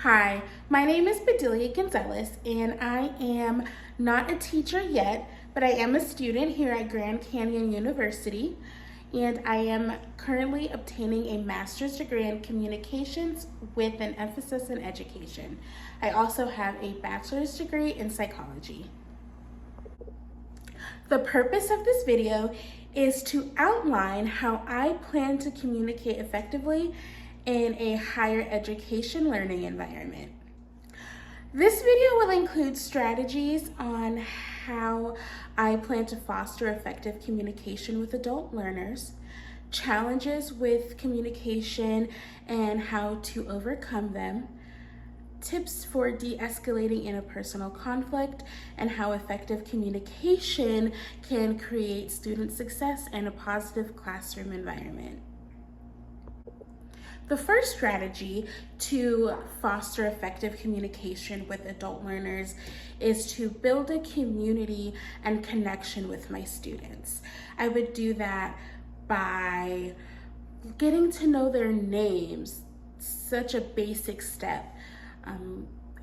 Hi, my name is Bedelia Gonzalez, and I am not a teacher yet, but I am a student here at Grand Canyon University, and I am currently obtaining a master's degree in communications with an emphasis in education. I also have a bachelor's degree in psychology. The purpose of this video is to outline how I plan to communicate effectively in a higher education learning environment. This video will include strategies on how I plan to foster effective communication with adult learners, challenges with communication and how to overcome them, tips for de-escalating interpersonal conflict, and how effective communication can create student success and a positive classroom environment. The first strategy to foster effective communication with adult learners is to build a community and connection with my students. I would do that by getting to know their names, such a basic step.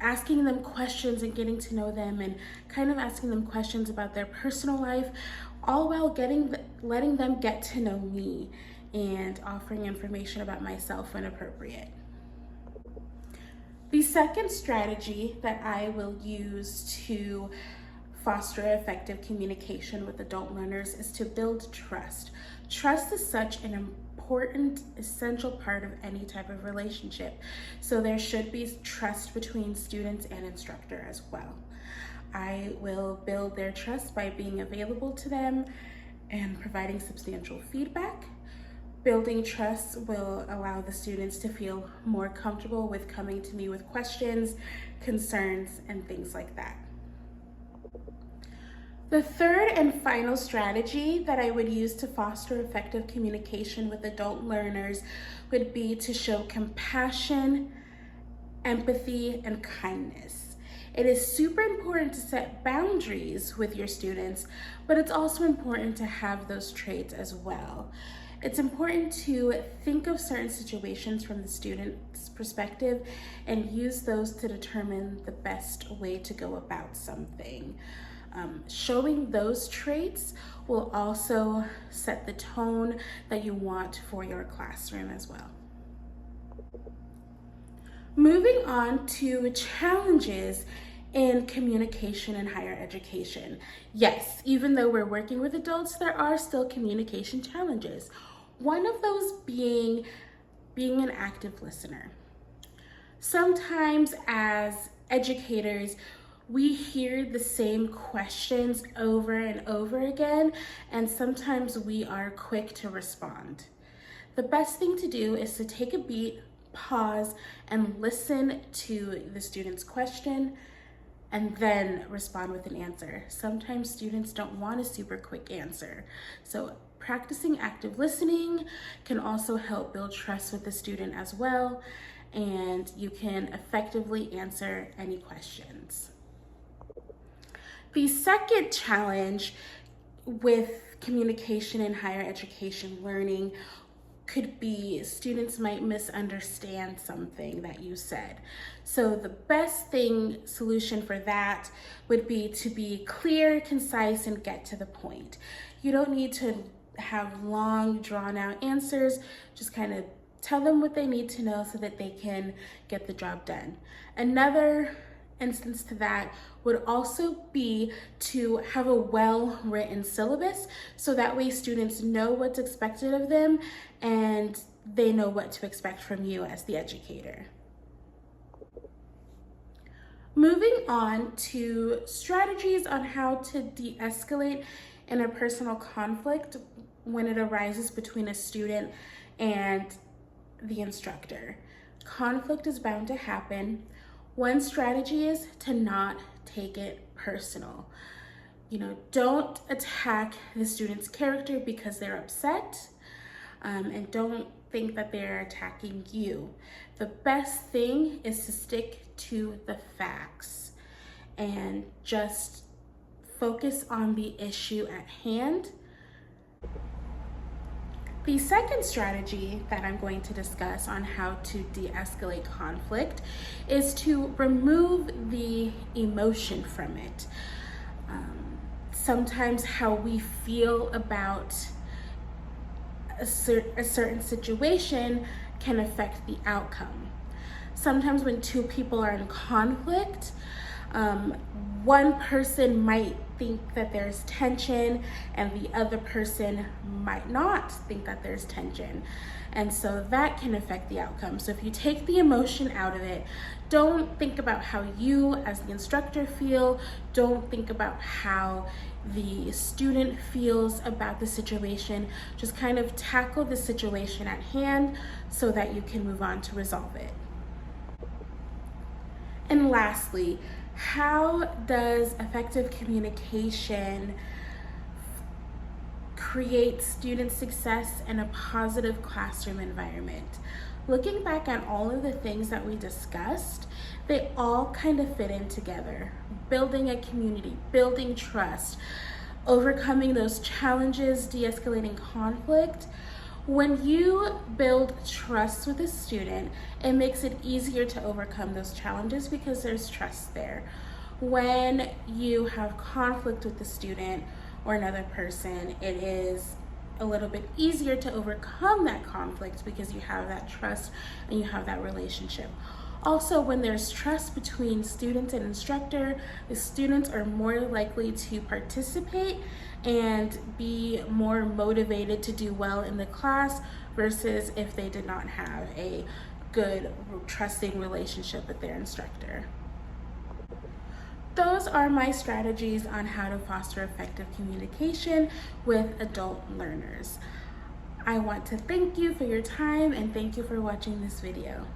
Asking them questions and getting to know them, and kind of asking them questions about their personal life, all while letting them get to know me and offering information about myself when appropriate. The second strategy that I will use to foster effective communication with adult learners is to build trust. Trust is such an important, essential part of any type of relationship. So there should be trust between students and instructor as well. I will build their trust by being available to them and providing substantial feedback. Building trust will allow the students to feel more comfortable with coming to me with questions, concerns, and things like that. The third and final strategy that I would use to foster effective communication with adult learners would be to show compassion, empathy, and kindness. It is super important to set boundaries with your students, but it's also important to have those traits as well. It's important to think of certain situations from the student's perspective and use those to determine the best way to go about something. Showing those traits will also set the tone that you want for your classroom as well. Moving on to challenges in communication in higher education. Yes, even though we're working with adults, there are still communication challenges. One of those being an active listener. Sometimes as educators, we hear the same questions over and over again, and sometimes we are quick to respond. The best thing to do is to take a beat, pause, and listen to the student's question, and then respond with an answer. Sometimes students don't want a super quick answer. So practicing active listening can also help build trust with the student as well, and you can effectively answer any questions. The second challenge with communication in higher education learning could be students might misunderstand something that you said. So the best solution for that would be to be clear, concise, and get to the point. You don't need to have long, drawn out answers. Just kind of tell them what they need to know so that they can get the job done. Another instance to that would also be to have a well-written syllabus, so that way students know what's expected of them and they know what to expect from you as the educator. Moving on to strategies on how to de-escalate interpersonal conflict when it arises between a student and the instructor. Conflict is bound to happen. One strategy is to not take it personal. Don't attack the student's character because they're upset, and don't think that they're attacking you. The best thing is to stick to the facts and just focus on the issue at hand. The second strategy that I'm going to discuss on how to de-escalate conflict is to remove the emotion from it. Sometimes how we feel about a certain situation can affect the outcome. Sometimes when two people are in conflict, one person might think that there's tension and the other person might not think that there's tension. And so that can affect the outcome. So if you take the emotion out of it, don't think about how you as the instructor feel. Don't think about how the student feels about the situation. Just kind of tackle the situation at hand so that you can move on to resolve it. And lastly, how does effective communication create student success and a positive classroom environment? Looking back at all of the things that we discussed, they all kind of fit in together. Building a community, building trust, overcoming those challenges, de-escalating conflict. When you build trust with a student, it makes it easier to overcome those challenges because there's trust there. When you have conflict with the student or another person, it is a little bit easier to overcome that conflict because you have that trust and you have that relationship. Also, when there's trust between student and instructor, the students are more likely to participate and be more motivated to do well in the class versus if they did not have a good, trusting relationship with their instructor. Those are my strategies on how to foster effective communication with adult learners. I want to thank you for your time and thank you for watching this video.